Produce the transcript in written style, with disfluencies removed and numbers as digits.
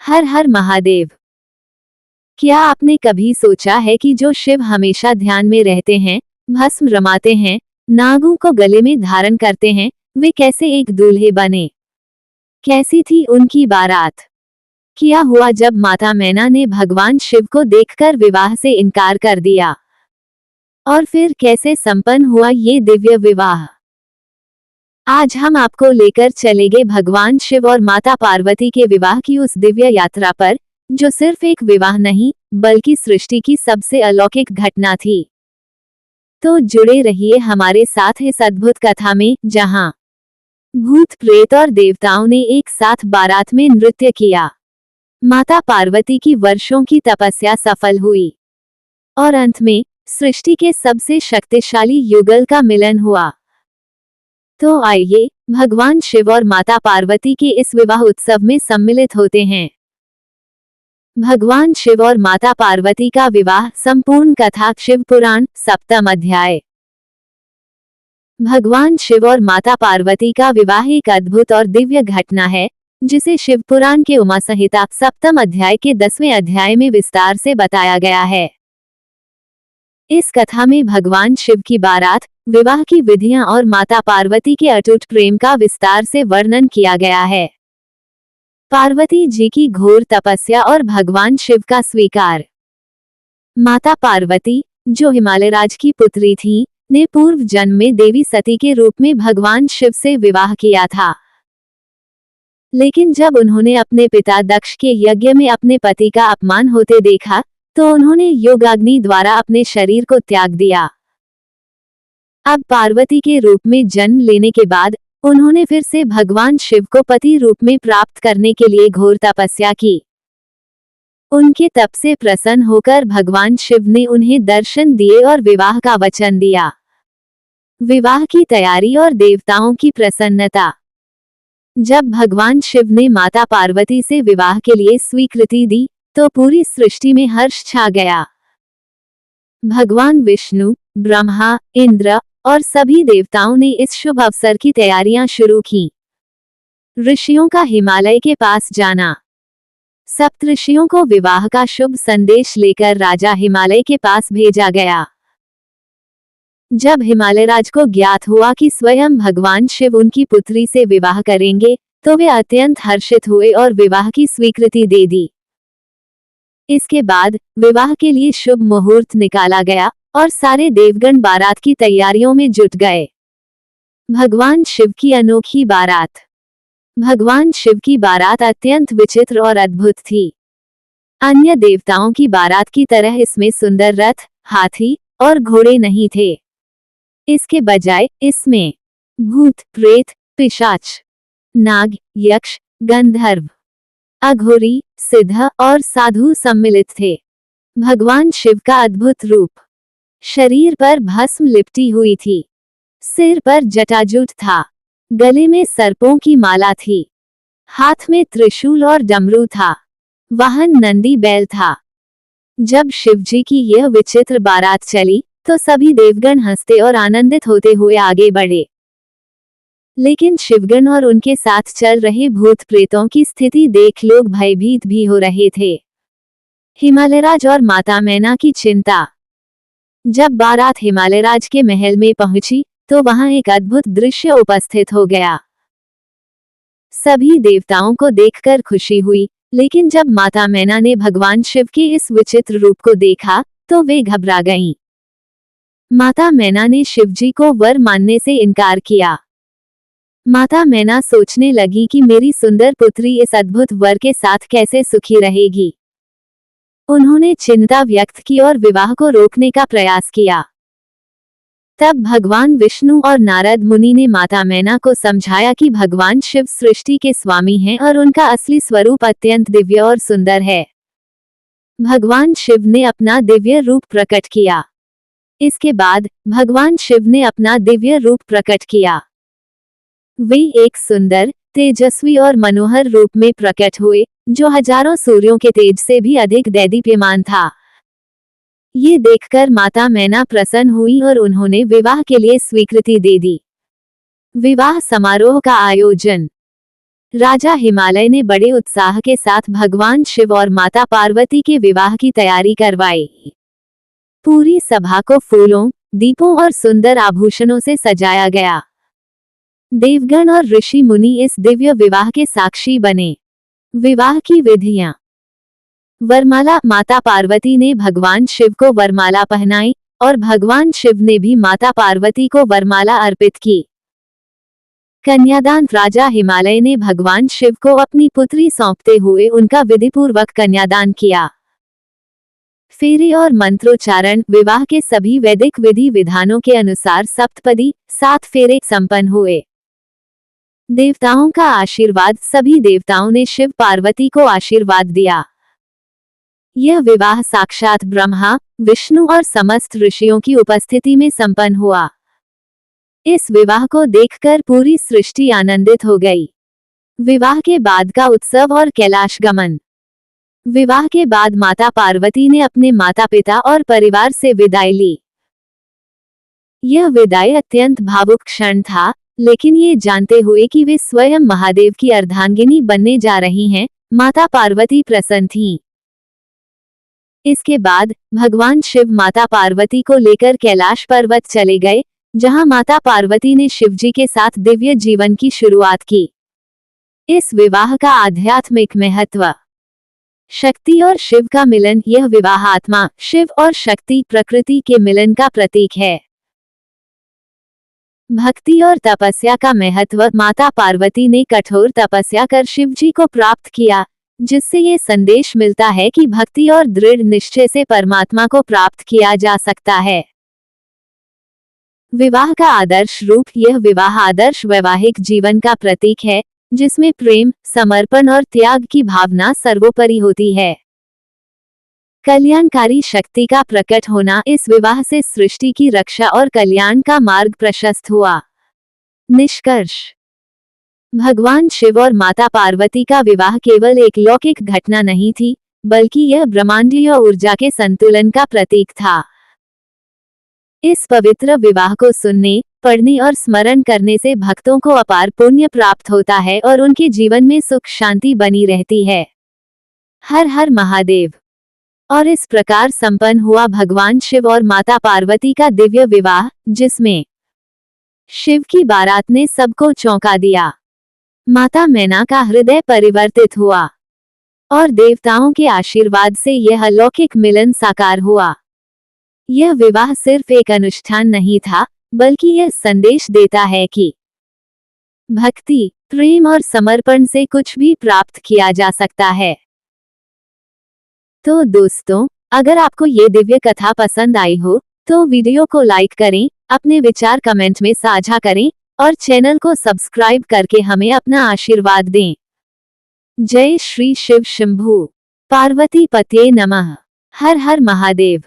हर हर महादेव। क्या आपने कभी सोचा है कि जो शिव हमेशा ध्यान में रहते हैं, भस्म रमाते हैं, नागों को गले में धारण करते हैं, वे कैसे एक दूल्हे बने? कैसी थी उनकी बारात? क्या हुआ जब माता मैना ने भगवान शिव को देखकर विवाह से इनकार कर दिया? और फिर कैसे संपन्न हुआ ये दिव्य विवाह? आज हम आपको लेकर चलेंगे भगवान शिव और माता पार्वती के विवाह की उस दिव्य यात्रा पर, जो सिर्फ एक विवाह नहीं, बल्कि सृष्टि की सबसे अलौकिक घटना थी। तो जुड़े रहिए हमारे साथ इस अद्भुत कथा में, जहां भूत प्रेत और देवताओं ने एक साथ बारात में नृत्य किया, माता पार्वती की वर्षों की तपस्या सफल हुई, और अंत में सृष्टि के सबसे शक्तिशाली युगल का मिलन हुआ। तो आइए भगवान शिव और माता पार्वती के इस विवाह उत्सव में सम्मिलित होते हैं। भगवान शिव और माता पार्वती का विवाह, संपूर्ण कथा, शिव पुराण, सप्तम अध्याय। भगवान शिव और माता पार्वती का विवाह एक अद्भुत और दिव्य घटना है, जिसे शिव पुराण के उमा संहिता सप्तम अध्याय के 10वें अध्याय में विस्तार से बताया गया है। इस कथा में भगवान शिव की बारात, विवाह की विधियां और माता पार्वती के अटूट प्रेम का विस्तार से वर्णन किया गया है। पार्वती जी की घोर तपस्या और भगवान शिव का स्वीकार। माता पार्वती, जो हिमालयराज की पुत्री थी, ने पूर्व जन्म में देवी सती के रूप में भगवान शिव से विवाह किया था। लेकिन जब उन्होंने अपने पिता दक्ष के यज्ञ में अपने पति का अपमान होते देखा, तो उन्होंने योगाग्नि द्वारा अपने शरीर को त्याग दिया। अब पार्वती के रूप में जन्म लेने के बाद उन्होंने फिर से भगवान शिव को पति रूप में प्राप्त करने के लिए घोर तपस्या की। उनके तप से प्रसन्न होकर भगवान शिव ने उन्हें दर्शन दिए और विवाह का वचन दिया। विवाह की तैयारी और देवताओं की प्रसन्नता। जब भगवान शिव ने माता पार्वती से विवाह के लिए स्वीकृति दी, तो पूरी सृष्टि में हर्ष छा गया। भगवान विष्णु, ब्रह्मा, इंद्र और सभी देवताओं ने इस शुभ अवसर की तैयारियां शुरू की। ऋषियों का हिमालय के पास जाना। सप्तऋषियों को विवाह का शुभ संदेश लेकर राजा हिमालय के पास भेजा गया। जब हिमालयराज को ज्ञात हुआ कि स्वयं भगवान शिव उनकी पुत्री से विवाह करेंगे, तो वे अत्यंत हर्षित हुए और विवाह की स्वीकृति दे दी। इसके बाद विवाह के लिए शुभ मुहूर्त निकाला गया और सारे देवगण बारात की तैयारियों में जुट गए। भगवान शिव की अनोखी बारात। भगवान शिव की बारात अत्यंत विचित्र और अद्भुत थी। अन्य देवताओं की बारात की तरह इसमें सुंदर रथ, हाथी और घोड़े नहीं थे। इसके बजाय इसमें भूत, प्रेत, पिशाच, नाग, यक्ष, गंधर्व, अघोरी, सिद्ध और साधु सम्मिलित थे। भगवान शिव का अद्भुत रूप। शरीर पर भस्म लिपटी हुई थी, सिर पर जटाजूट था, गले में सर्पों की माला थी, हाथ में त्रिशूल और डमरू था, वाहन नंदी बैल था। जब शिवजी की यह विचित्र बारात चली, तो सभी देवगण हंसते और आनंदित होते हुए आगे बढ़े। लेकिन शिवगण और उनके साथ चल रहे भूत प्रेतों की स्थिति देख लोग भयभीत भी हो रहे थे। हिमालयराज और माता मैना की चिंता। जब बारात हिमालयराज के महल में पहुंची, तो वहां एक अद्भुत दृश्य उपस्थित हो गया। सभी देवताओं को देखकर खुशी हुई, लेकिन जब माता मैना ने भगवान शिव के इस विचित्र रूप को देखा, तो वे घबरा गईं। माता मैना ने शिवजी को वर मानने से इनकार किया। माता मैना सोचने लगी कि मेरी सुंदर पुत्री इस अद्भुत वर के साथ कैसे सुखी रहेगी। उन्होंने चिंता व्यक्त की और विवाह को रोकने का प्रयास किया। तब भगवान विष्णु और नारद मुनि ने माता मैना को समझाया कि भगवान शिव सृष्टि के स्वामी हैं और उनका असली स्वरूप अत्यंत दिव्य और सुंदर है। भगवान शिव ने अपना दिव्य रूप प्रकट किया। इसके बाद भगवान शिव ने अपना दिव्य रूप प्रकट किया। वे एक सुंदर, तेजस्वी और मनोहर रूप में प्रकट हुए, जो हजारों सूर्यों के तेज से भी अधिक दैदीप्यमान था। ये देखकर माता मैना प्रसन्न हुई और उन्होंने विवाह के लिए स्वीकृति दे दी। विवाह समारोह का आयोजन। राजा हिमालय ने बड़े उत्साह के साथ भगवान शिव और माता पार्वती के विवाह की तैयारी करवाई। पूरी सभा को फूलों, दीपों और सुंदर आभूषणों से सजाया गया। देवगण और ऋषि मुनि इस दिव्य विवाह के साक्षी बने। विवाह की विधियां। वरमाला। माता पार्वती ने भगवान शिव को वरमाला पहनाई और भगवान शिव ने भी माता पार्वती को वरमाला अर्पित की। कन्यादान। राजा हिमालय ने भगवान शिव को अपनी पुत्री सौंपते हुए उनका विधिपूर्वक कन्यादान किया। फेरे और मंत्रोच्चारण। विवाह के सभी वैदिक विधि विधानों के अनुसार सप्तपदी 7 फेरे संपन्न हुए। देवताओं का आशीर्वाद। सभी देवताओं ने शिव पार्वती को आशीर्वाद दिया। यह विवाह साक्षात ब्रह्मा, विष्णु और समस्त ऋषियों की उपस्थिति में संपन्न हुआ। इस विवाह को देखकर पूरी सृष्टि आनंदित हो गई। विवाह के बाद का उत्सव और कैलाश गमन। विवाह के बाद माता पार्वती ने अपने माता पिता और परिवार से विदाई ली। यह विदाई अत्यंत भावुक क्षण था, लेकिन ये जानते हुए कि वे स्वयं महादेव की अर्धांगिनी बनने जा रही हैं, माता पार्वती प्रसन्न थीं। इसके बाद भगवान शिव माता पार्वती को लेकर कैलाश पर्वत चले गए, जहां माता पार्वती ने शिवजी के साथ दिव्य जीवन की शुरुआत की। इस विवाह का आध्यात्मिक महत्व। शक्ति और शिव का मिलन। यह विवाह आत्मा, शिव और शक्ति, प्रकृति के मिलन का प्रतीक है। भक्ति और तपस्या का महत्व। माता पार्वती ने कठोर तपस्या कर शिवजी को प्राप्त किया, जिससे ये संदेश मिलता है कि भक्ति और दृढ़ निश्चय से परमात्मा को प्राप्त किया जा सकता है। विवाह का आदर्श रूप। यह विवाह आदर्श वैवाहिक जीवन का प्रतीक है, जिसमें प्रेम, समर्पण और त्याग की भावना सर्वोपरि होती है। कल्याणकारी शक्ति का प्रकट होना। इस विवाह से सृष्टि की रक्षा और कल्याण का मार्ग प्रशस्त हुआ। निष्कर्ष। भगवान शिव और माता पार्वती का विवाह केवल एक लौकिक घटना नहीं थी, बल्कि यह ब्रह्मांडीय ऊर्जा के संतुलन का प्रतीक था। इस पवित्र विवाह को सुनने, पढ़ने और स्मरण करने से भक्तों को अपार पुण्य प्राप्त होता है और उनके जीवन में सुख शांति बनी रहती है। हर हर महादेव। और इस प्रकार संपन्न हुआ भगवान शिव और माता पार्वती का दिव्य विवाह, जिसमें शिव की बारात ने सबको चौंका दिया। माता मैना का हृदय परिवर्तित हुआ और देवताओं के आशीर्वाद से यह अलौकिक मिलन साकार हुआ। यह विवाह सिर्फ एक अनुष्ठान नहीं था, बल्कि यह संदेश देता है कि भक्ति, प्रेम और समर्पण से कुछ भी प्राप्त किया जा सकता है। तो दोस्तों, अगर आपको ये दिव्य कथा पसंद आई हो, तो वीडियो को लाइक करें, अपने विचार कमेंट में साझा करें और चैनल को सब्सक्राइब करके हमें अपना आशीर्वाद दें। जय श्री शिव शंभू पार्वती पते नमः। हर हर महादेव।